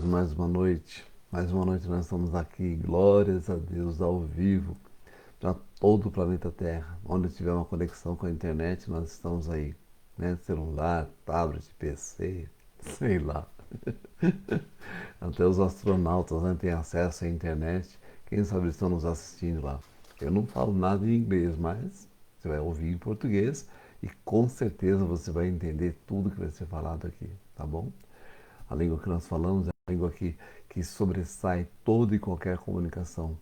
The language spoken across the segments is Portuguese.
mais uma noite. Mais uma noite nós estamos aqui, glórias a Deus, ao vivo, para todo o planeta Terra. Onde tiver uma conexão com a internet, nós estamos aí. Né? Celular, tablet, PC, sei lá. Até os astronautas, né, têm acesso à internet. Quem sabe estão nos assistindo lá. Eu não falo nada em inglês, mas você vai ouvir em português e com certeza você vai entender tudo que vai ser falado aqui, tá bom? A língua que nós falamos é a língua que sobressai toda e qualquer comunicação,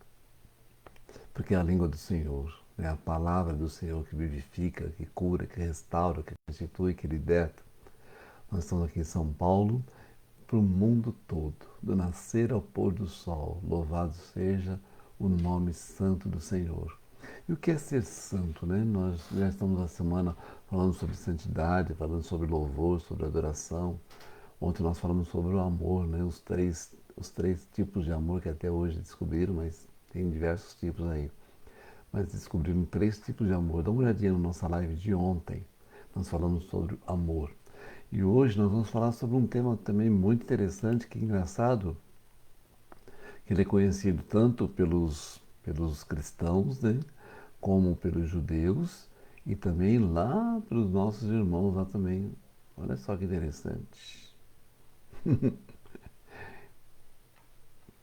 porque é a língua do Senhor, é a palavra do Senhor que vivifica, que cura, que restaura, que constitui, que liberta. Nós estamos aqui em São Paulo, para o mundo todo, do nascer ao pôr do sol. Louvado seja o nome santo do Senhor. E o que é ser santo, né? Nós já estamos na semana falando sobre santidade, falando sobre louvor, sobre adoração. Ontem nós falamos sobre o amor, né? Os três tipos de amor que até hoje descobriram, mas tem diversos tipos aí. Mas descobriram 3 tipos de amor. Dá uma olhadinha na nossa live de ontem. Nós falamos sobre amor. E hoje nós vamos falar sobre um tema também muito interessante, que é engraçado, que ele é conhecido tanto pelos cristãos, né? Como pelos judeus e também lá pelos nossos irmãos lá também. Olha só que interessante.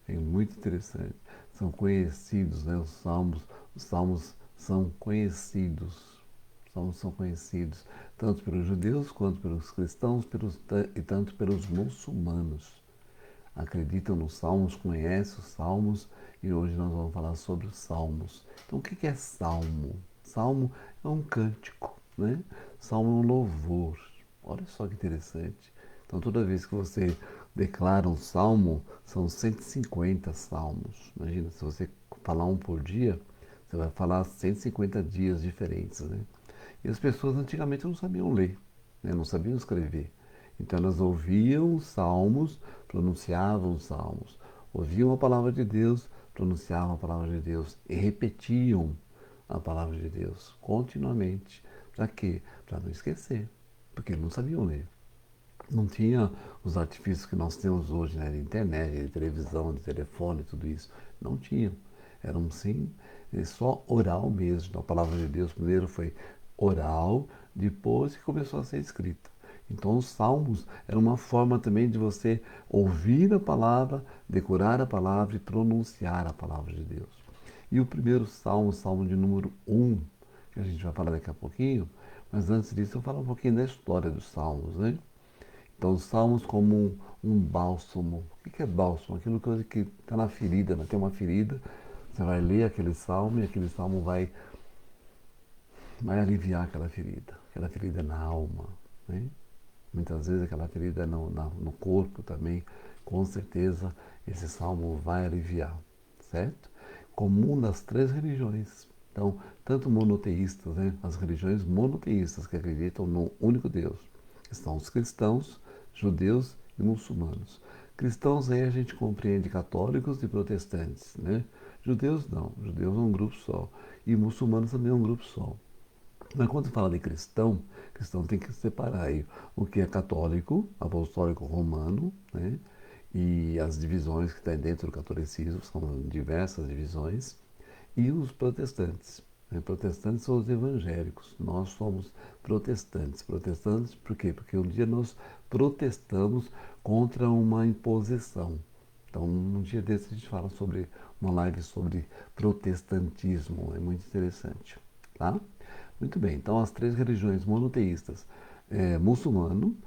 É muito interessante. São conhecidos, né? Os salmos são conhecidos. Os salmos são conhecidos tanto pelos judeus quanto pelos cristãos e tanto pelos muçulmanos. Acreditam nos salmos, conhecem os salmos e hoje nós vamos falar sobre os salmos. Então, o que é salmo? Salmo é um cântico, né? Salmo é um louvor. Olha só que interessante. Então, toda vez que você declara um salmo, são 150 salmos. Imagina, se você falar um por dia, você vai falar 150 dias diferentes, né? E as pessoas antigamente não sabiam ler, né? Não sabiam escrever. Então elas ouviam os salmos, pronunciavam os salmos, ouviam a palavra de Deus, pronunciavam a palavra de Deus e repetiam a palavra de Deus continuamente. Para quê? Para não esquecer, porque não sabiam ler. Não tinha os artifícios que nós temos hoje, né, de internet, de televisão, de telefone, tudo isso. Não tinham. Eram sim, só oral mesmo. A palavra de Deus primeiro foi oral, depois que começou a ser escrita. Então os salmos eram uma forma também de você ouvir a palavra, decorar a palavra e pronunciar a palavra de Deus. E o primeiro salmo, o salmo de número 1, que a gente vai falar daqui a pouquinho, mas antes disso eu vou falar um pouquinho da história dos salmos, né? Então, os salmos como um bálsamo. O que é bálsamo? Aquilo que está na ferida, né? Tem uma ferida, você vai ler aquele salmo e aquele salmo vai aliviar aquela ferida na alma, né? Muitas vezes aquela ferida no corpo também, com certeza esse salmo vai aliviar, certo? Comum das 3 religiões. Então, tanto monoteístas, né? As religiões monoteístas que acreditam no único Deus. Estão os cristãos, judeus e muçulmanos. Cristãos aí a gente compreende católicos e protestantes, né? Judeus não, judeus é um grupo só. E muçulmanos também é um grupo só. Mas quando fala de cristão, cristão tem que separar aí o que é católico, apostólico romano, né? E as divisões que tem dentro do catolicismo, são diversas divisões, e os protestantes. Né? Protestantes são os evangélicos, nós somos protestantes. Protestantes por quê? Porque um dia nós protestamos contra uma imposição. Então, um dia desse a gente fala sobre uma live sobre protestantismo, é muito interessante, tá? Muito bem, então as 3 religiões monoteístas, muçulmano,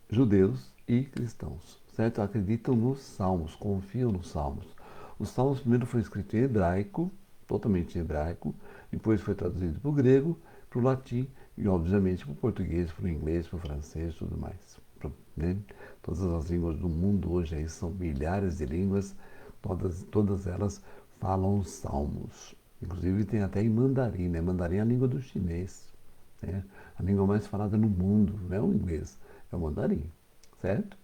judeus e cristãos, certo? Acreditam nos salmos, confiam nos salmos. Os salmos primeiro foi escrito em hebraico, totalmente em hebraico, depois foi traduzido para o grego, para o latim e obviamente para o português, para o inglês, para o francês e tudo mais. Né? Todas as línguas do mundo hoje aí são milhares de línguas, todas elas falam os salmos. Inclusive tem até em mandarim, né? Mandarim é a língua do chinês, né? A língua mais falada no mundo, não é o inglês, é o mandarim, certo?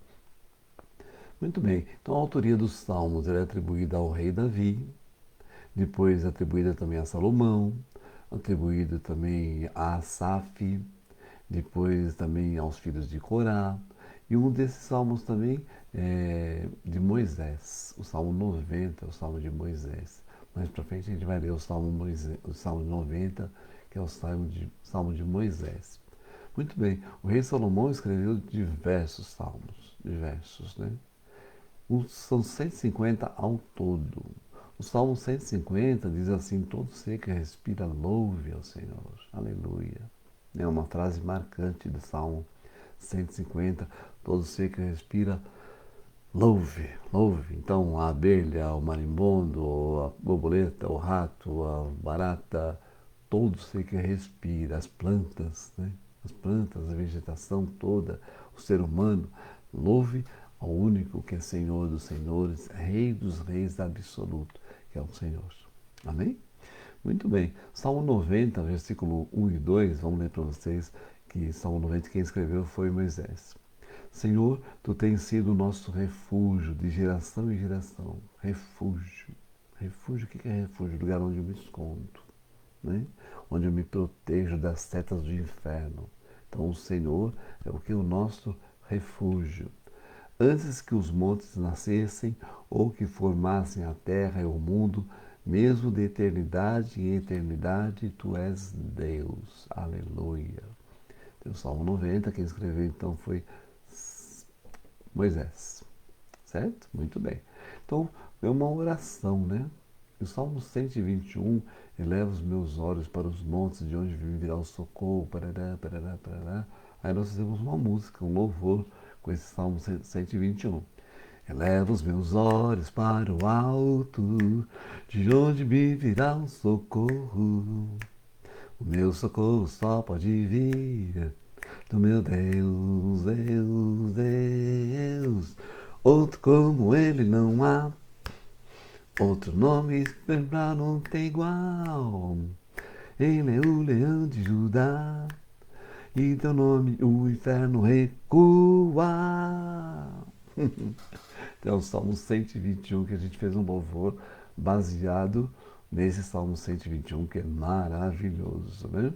Muito bem, então a autoria dos salmos é atribuída ao rei Davi, depois atribuída também a Salomão, atribuída também a Asaf, depois também aos filhos de Corá, E um desses salmos também é de Moisés, o Salmo 90, o Salmo de Moisés. Mais para frente a gente vai ler o Salmo 90, que é o Salmo de Moisés. Muito bem, o rei Salomão escreveu diversos salmos, diversos, né? São 150 ao todo. O Salmo 150 diz assim: todo ser que respira, louve ao Senhor. Aleluia. É uma frase marcante do Salmo 150. Todo ser que respira, louve, louve. Então, a abelha, o marimbondo, a borboleta, o rato, a barata, todo ser que respira, as plantas, né? As plantas, a vegetação toda, o ser humano, louve ao único que é Senhor dos senhores, Rei dos reis absoluto, que é o Senhor. Amém? Muito bem. Salmo 90, versículo 1 e 2, vamos ler para vocês que Salmo 90 quem escreveu foi Moisés. Senhor, tu tens sido o nosso refúgio de geração em geração. Refúgio. Refúgio, o que é refúgio? Lugar onde eu me escondo, né? Onde eu me protejo das setas do inferno. Então o Senhor é o que? O nosso refúgio. Antes que os montes nascessem ou que formassem a terra e o mundo, mesmo de eternidade em eternidade, tu és Deus. Aleluia. Tem o Salmo 90, quem escreveu então foi Moisés. Certo? Muito bem. Então, é uma oração, né? O Salmo 121, eleva os meus olhos para os montes, de onde virá o socorro, parará, parará, parará. Aí nós fizemos uma música, um louvor com esse Salmo 121. Eleva os meus olhos para o alto, de onde me virá o socorro. O meu socorro só pode vir do meu Deus, Deus, Deus. Outro como ele não há, outro nome pra não tem igual. Ele é o leão de Judá, e teu nome o inferno recua. Então, o Salmo 121 que a gente fez um louvor baseado nesse Salmo 121 que é maravilhoso, né?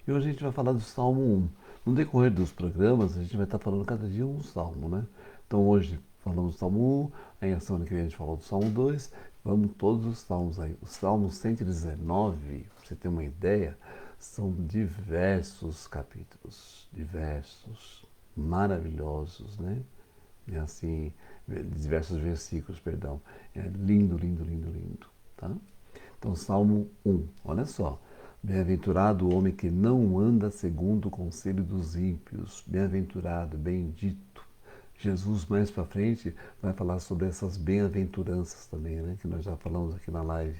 E hoje a gente vai falar do Salmo 1. No decorrer dos programas, a gente vai estar falando cada dia um salmo, né? Então hoje falamos do Salmo 1, aí a semana que vem a gente falou do Salmo 2, vamos todos os salmos aí. O Salmo 119, para você ter uma ideia, são diversos capítulos, diversos, maravilhosos, né? E assim, diversos versículos, perdão. É lindo, lindo, lindo, lindo, tá? Então, Salmo 1, olha só. Bem-aventurado o homem que não anda segundo o conselho dos ímpios. Bem-aventurado, bendito. Jesus, mais para frente, vai falar sobre essas bem-aventuranças também, né? Que nós já falamos aqui na live.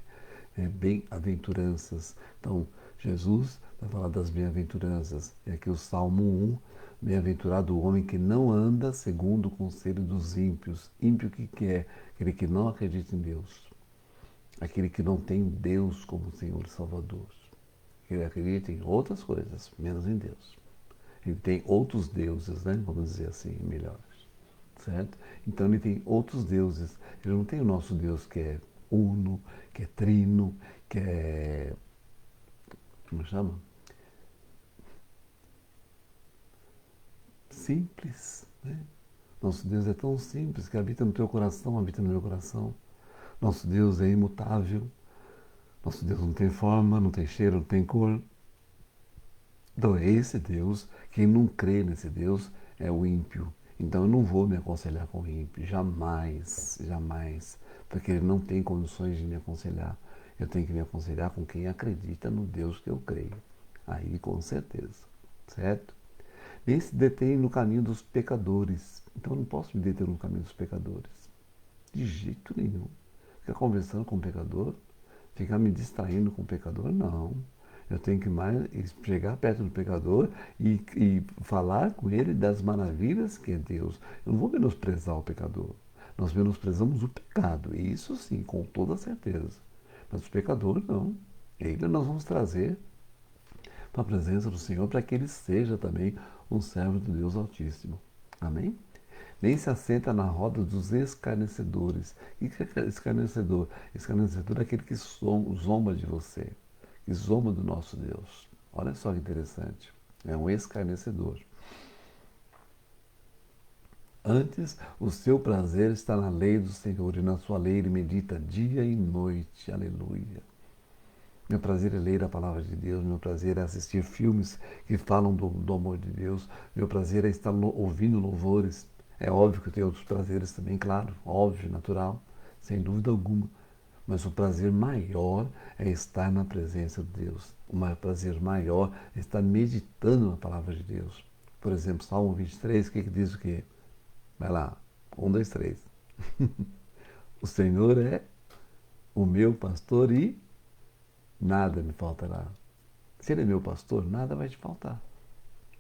Bem-aventuranças. Então, Jesus vai falar das bem-aventuranças. E aqui o Salmo 1, bem-aventurado o homem que não anda segundo o conselho dos ímpios. Ímpio o que é? Aquele que não acredita em Deus. Aquele que não tem Deus como Senhor e Salvador. Ele acredita em outras coisas, menos em Deus. Ele tem outros deuses, né? Vamos dizer assim, melhor. Certo? Então ele tem outros deuses. Ele não tem o nosso Deus que é uno, que é trino, que é... Como chama? Simples, né? Nosso Deus é tão simples que habita no teu coração, habita no meu coração. Nosso Deus é imutável. Nosso Deus não tem forma, não tem cheiro, não tem cor. Então é esse Deus, quem não crê nesse Deus é o ímpio. Então eu não vou me aconselhar com o ímpio, jamais, jamais, porque ele não tem condições de me aconselhar. Eu tenho que me aconselhar com quem acredita no Deus que eu creio. Aí com certeza, certo? Nem se detém no caminho dos pecadores. Então eu não posso me deter no caminho dos pecadores. De jeito nenhum. Ficar conversando com o pecador, ficar me distraindo com o pecador, não. Eu tenho que mais chegar perto do pecador e falar com ele das maravilhas que é Deus. Eu não vou menosprezar o pecador. Nós menosprezamos o pecado, e isso sim, com toda certeza. Mas o pecador não. Ele nós vamos trazer para a presença do Senhor para que ele seja também um servo do Deus Altíssimo. Amém? Nem se assenta na roda dos escarnecedores. O que é escarnecedor? Escarnecedor é aquele que zomba de você, que zomba do nosso Deus. Olha só que interessante. É um escarnecedor. Antes, o seu prazer está na lei do Senhor, e na sua lei ele medita dia e noite. Aleluia. Meu prazer é ler a palavra de Deus, meu prazer é assistir filmes que falam do amor de Deus, meu prazer é estar ouvindo louvores. É óbvio que eu tenho outros prazeres também, claro, óbvio, natural, sem dúvida alguma. Mas o prazer maior é estar na presença de Deus. O prazer maior é estar meditando na palavra de Deus. Por exemplo, Salmo 23, o que diz o quê? Vai lá, 1, 2, 3. O Senhor é o meu pastor e nada me faltará. Se Ele é meu pastor, nada vai te faltar.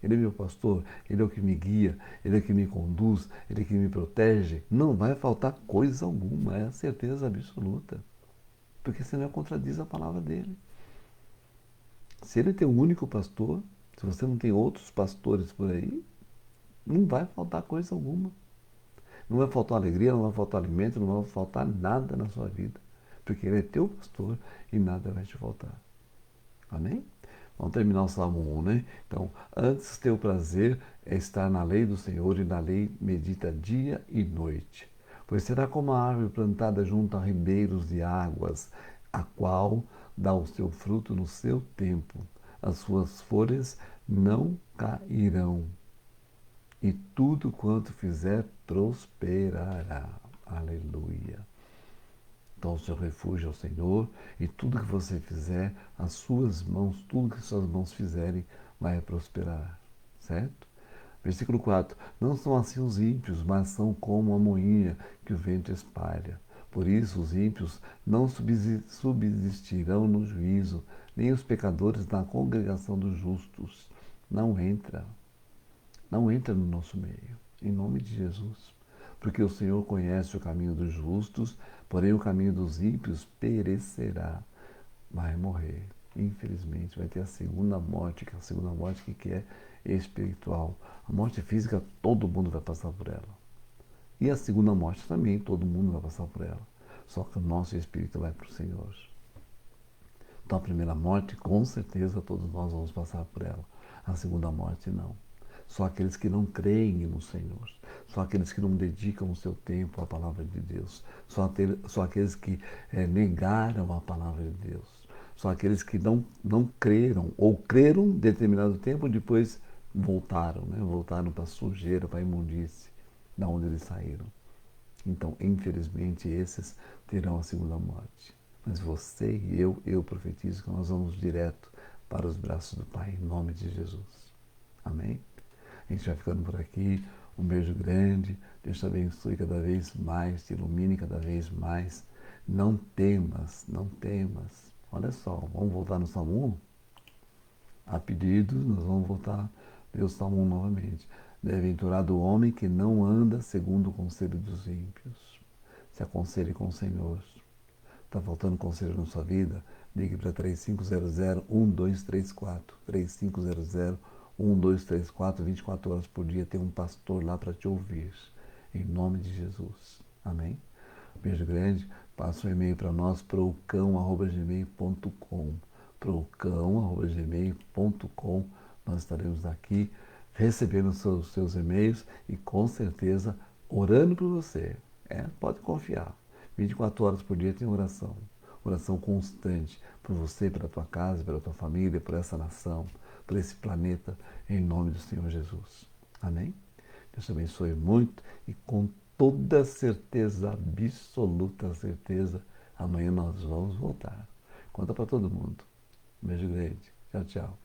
Ele é meu pastor, Ele é o que me guia, Ele é o que me conduz, Ele é o que me protege. Não vai faltar coisa alguma, é a certeza absoluta. Porque senão contradiz a palavra dele. Se Ele é teu único pastor, se você não tem outros pastores por aí, não vai faltar coisa alguma. Não vai faltar alegria, não vai faltar alimento, não vai faltar nada na sua vida. Porque Ele é teu pastor e nada vai te faltar. Amém? Vamos terminar o Salmo 1, né? Então, antes teu prazer é estar na lei do Senhor e na lei medita dia e noite. Pois será como a árvore plantada junto a ribeiros de águas, a qual dá o seu fruto no seu tempo. As suas folhas não cairão, e tudo quanto fizer prosperará. Aleluia. Então, o seu refúgio é o Senhor, e tudo que você fizer, as suas mãos, tudo que suas mãos fizerem, vai prosperar. Certo? Versículo 4. Não são assim os ímpios, mas são como a moinha que o vento espalha. Por isso, os ímpios não subsistirão no juízo, nem os pecadores na congregação dos justos. Não entra. Não entra no nosso meio. Em nome de Jesus. Porque o Senhor conhece o caminho dos justos, porém o caminho dos ímpios perecerá. Vai morrer. Infelizmente, vai ter a segunda morte, que é a segunda morte que é espiritual. A morte física, todo mundo vai passar por ela. E a segunda morte também, todo mundo vai passar por ela. Só que o nosso espírito vai para o Senhor. Então, a primeira morte, com certeza, todos nós vamos passar por ela. A segunda morte, não. Só aqueles que não creem no Senhor. Só aqueles que não dedicam o seu tempo à palavra de Deus. Só aqueles que negaram a palavra de Deus. Só aqueles que não creram, ou creram em determinado tempo, depois voltaram, né? Voltaram para a sujeira, para a imundície, da onde eles saíram. Então, infelizmente, esses terão a segunda morte. Mas você e eu profetizo que nós vamos direto para os braços do Pai, em nome de Jesus. Amém? A gente vai ficando por aqui. Um beijo grande. Deus te abençoe cada vez mais, te ilumine cada vez mais. Não temas, não temas. Olha só, vamos voltar no Salmo 1? A pedido, nós vamos voltar a ver o Salmo 1 novamente. Bem-aventurado o homem que não anda segundo o conselho dos ímpios. Se aconselhe com o Senhor. Está faltando conselho na sua vida? Ligue para 3500-1234. 3500-1234, 24 horas por dia. Tem um pastor lá para te ouvir. Em nome de Jesus. Amém? Beijo grande. Passa um e-mail para nós, procão@gmail.com. procão@gmail.com. Nós estaremos aqui recebendo os seus e-mails e com certeza orando por você. Pode confiar. 24 horas por dia tem oração. Oração constante por você, pela tua casa, pela tua família, por essa nação, por esse planeta, em nome do Senhor Jesus. Amém? Deus te abençoe muito e com toda certeza, absoluta certeza, amanhã nós vamos voltar. Conta para todo mundo. Um beijo grande. Tchau, tchau.